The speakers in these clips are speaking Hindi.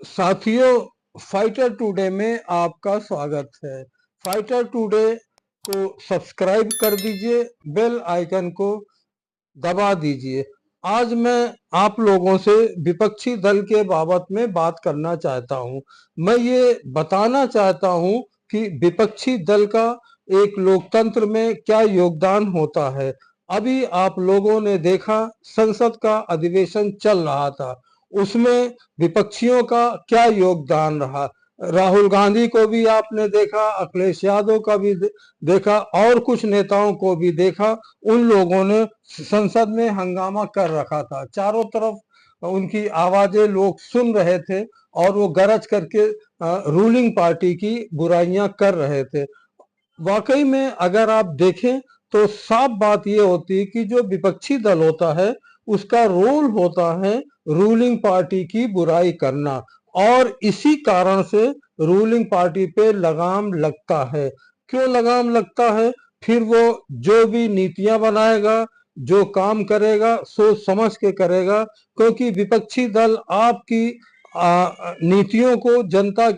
साथियों, फाइटर टुडे में आपका स्वागत है। फाइटर टुडे को सब्सक्राइब कर दीजिए, बेल आइकन को दबा दीजिए। आज मैं आप लोगों से विपक्षी दल के बाबत में बात करना चाहता हूं। मैं ये बताना चाहता हूं कि विपक्षी दल का एक लोकतंत्र में क्या योगदान होता है। अभी आप लोगों ने देखा, संसद का अधिवेशन चल रहा था, उसमें विपक्षियों का क्या योगदान रहा। राहुल गांधी को भी आपने देखा, अखिलेश यादव का भी देखा और कुछ नेताओं को भी देखा। उन लोगों ने संसद में हंगामा कर रखा था, चारों तरफ उनकी आवाजें लोग सुन रहे थे और वो गरज करके रूलिंग पार्टी की बुराइयां कर रहे थे। वाकई में अगर आप देखें तो साफ बात ये होती है कि जो विपक्षी दल होता है उसका रोल होता है रूलिंग पार्टी की बुराई करना, और इसी कारण से रूलिंग पार्टी पे लगाम लगता है। क्यों लगाम लगता है? फिर वो जो भी नीतियां बनाएगा, जो काम करेगा, सोच समझ के करेगा, क्योंकि विपक्षी दल आपकी नीतियों को जनता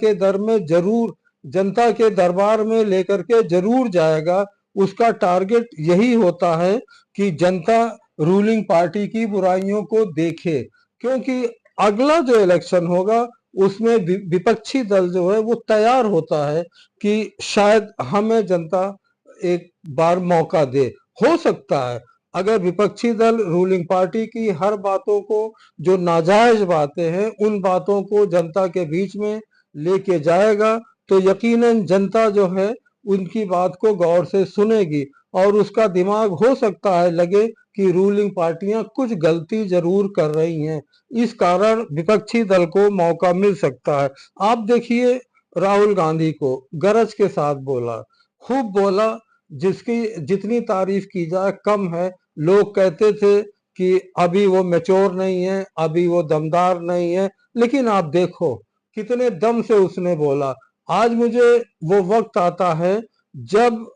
के दरबार में लेकर के जरूर जाएगा। उसका टारगेट यही होता है कि जनता रूलिंग पार्टी की बुराइयों को देखे, क्योंकि अगला जो इलेक्शन होगा उसमें विपक्षी दल जो है वो तैयार होता है कि शायद हमें जनता एक बार मौका दे। हो सकता है अगर विपक्षी दल रूलिंग पार्टी की हर बातों को, जो नाजायज बातें हैं, उन बातों को जनता के बीच में लेके जाएगा तो यकीनन जनता जो है उनकी बात को गौर से सुनेगी और उसका दिमाग हो सकता है लगे कि रूलिंग पार्टियां कुछ गलती जरूर कर रही हैं। इस कारण विपक्षी दल को मौका मिल सकता है। आप देखिए, राहुल गांधी को गरज के साथ बोला, खूब बोला, जिसकी जितनी तारीफ की जाए कम है। लोग कहते थे कि अभी वो मैच्योर नहीं है, अभी वो दमदार नहीं है, लेकिन आप देखो कितने दम से उसने बोला। आज मुझे वो वक्त आता है जब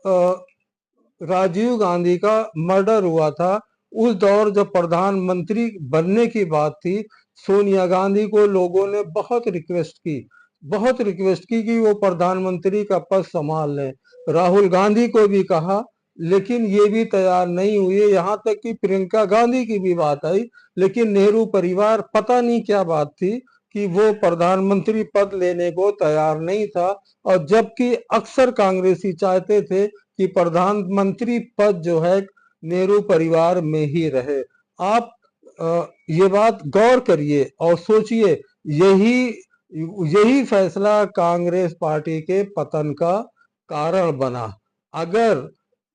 राजीव गांधी का मर्डर हुआ था। उस दौर जब प्रधानमंत्री बनने की बात थी, सोनिया गांधी को लोगों ने बहुत रिक्वेस्ट की कि वो प्रधानमंत्री का पद संभाल लें। राहुल गांधी को भी कहा, लेकिन ये भी तैयार नहीं हुए। यहाँ तक कि प्रियंका गांधी की भी बात आई, लेकिन नेहरू परिवार पता नहीं क्या बात थी कि वो प्रधानमंत्री पद लेने को तैयार नहीं था। और जबकि अक्सर कांग्रेसी चाहते थे कि प्रधानमंत्री पद जो है नेहरू परिवार में ही रहे। आप ये बात गौर करिए और सोचिए, यही यही फैसला कांग्रेस पार्टी के पतन का कारण बना। अगर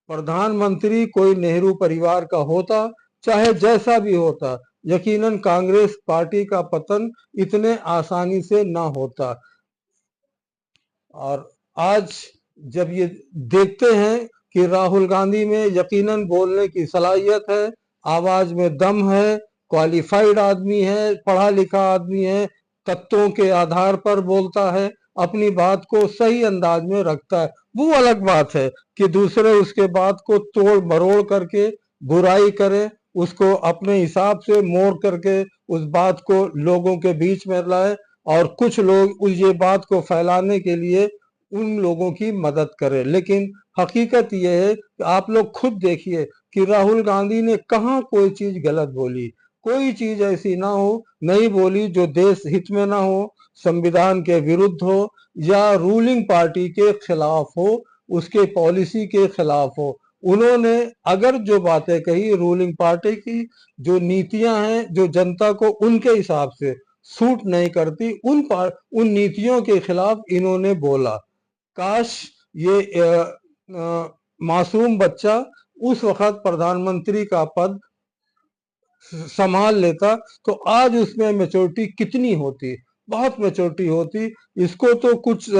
प्रधानमंत्री कोई नेहरू परिवार का होता, चाहे जैसा भी होता, यकीनन कांग्रेस पार्टी का पतन इतने आसानी से ना होता। और आज जब ये देखते हैं कि राहुल गांधी में यकीनन बोलने की सलाहियत है, आवाज में दम है, क्वालिफाइड आदमी है, पढ़ा लिखा आदमी है, तत्वों के आधार पर बोलता है, अपनी बात को सही अंदाज में रखता है। वो अलग बात है कि दूसरे उसके बात को तोड़ मरोड़ करके बुराई करे, उसको अपने हिसाब से मोड़ करके उस बात को लोगों के बीच में लाए, और कुछ लोग उस ये बात को फैलाने के लिए उन लोगों की मदद करें। लेकिन हकीकत यह है कि आप लोग खुद देखिए कि राहुल गांधी ने कहाँ कोई चीज गलत बोली। कोई चीज ऐसी ना हो, नहीं बोली जो देश हित में ना हो, संविधान के विरुद्ध हो या रूलिंग पार्टी के खिलाफ हो, उसके पॉलिसी के खिलाफ हो। उन्होंने अगर जो बातें कही, रूलिंग पार्टी की जो नीतियां हैं, जो जनता को उनके हिसाब से सूट नहीं करती, उन नीतियों के खिलाफ इन्होंने बोला। काश ये मासूम बच्चा उस वक्त प्रधानमंत्री का पद संभाल लेता तो आज उसमें मैच्योरिटी कितनी होती, बहुत मैच्योरिटी होती। इसको तो कुछ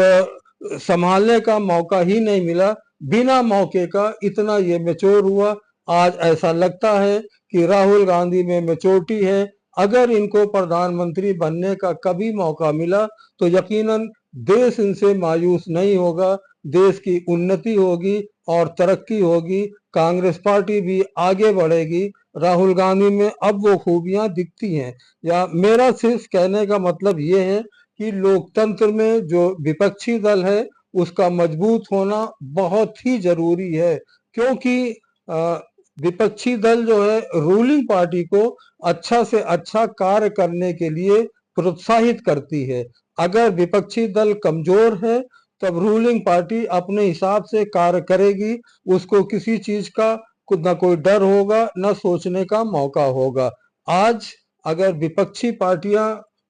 संभालने का मौका ही नहीं मिला, बिना मौके का इतना ये मैच्योर हुआ। आज ऐसा लगता है कि राहुल गांधी में मैच्योरिटी है। अगर इनको प्रधानमंत्री बनने का कभी मौका मिला तो यकीनन देश इनसे मायूस नहीं होगा, देश की उन्नति होगी और तरक्की होगी, कांग्रेस पार्टी भी आगे बढ़ेगी। राहुल गांधी में अब वो खूबियां दिखती हैं। या मेरा सिर्फ कहने का मतलब ये है कि लोकतंत्र में जो विपक्षी दल है उसका मजबूत होना बहुत ही जरूरी है, क्योंकि विपक्षी दल जो है रूलिंग पार्टी को अच्छा से अच्छा कार्य करने के लिए प्रोत्साहित करती है। अगर विपक्षी दल कमजोर है तब रूलिंग पार्टी अपने हिसाब से कार्य करेगी, उसको किसी चीज का ना कोई डर होगा न सोचने का मौका होगा। आज अगर विपक्षी पार्टियां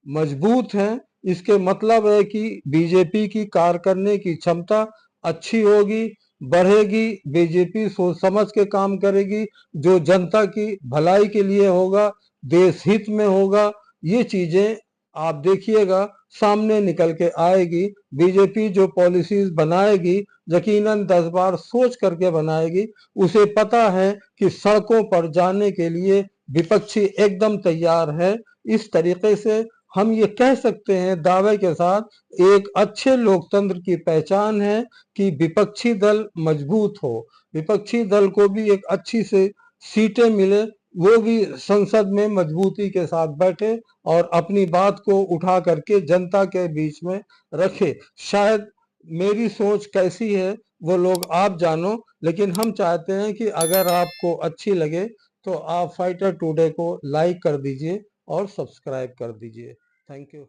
मजबूत हैं, इसके मतलब है कि बीजेपी की कार्य करने की क्षमता अच्छी होगी, बढ़ेगी। बीजेपी सोच समझ के काम करेगी, जो जनता की भलाई के लिए होगा, देश हित में होगा। ये चीजें आप देखिएगा सामने निकल के आएगी। बीजेपी जो पॉलिसीज बनाएगी यकीनन 10 बार सोच करके बनाएगी। उसे पता है कि सड़कों पर जाने के लिए विपक्षी एकदम तैयार है। इस तरीके से हम ये कह सकते हैं दावे के साथ, एक अच्छे लोकतंत्र की पहचान है कि विपक्षी दल मजबूत हो, विपक्षी दल को भी एक अच्छी से सीटें मिले, वो भी संसद में मजबूती के साथ बैठे और अपनी बात को उठा करके जनता के बीच में रखे। शायद मेरी सोच कैसी है वो लोग आप जानो, लेकिन हम चाहते हैं कि अगर आपको अच्छी लगे तो आप फाइटर टुडे को लाइक कर दीजिए और सब्सक्राइब कर दीजिए। Thank you.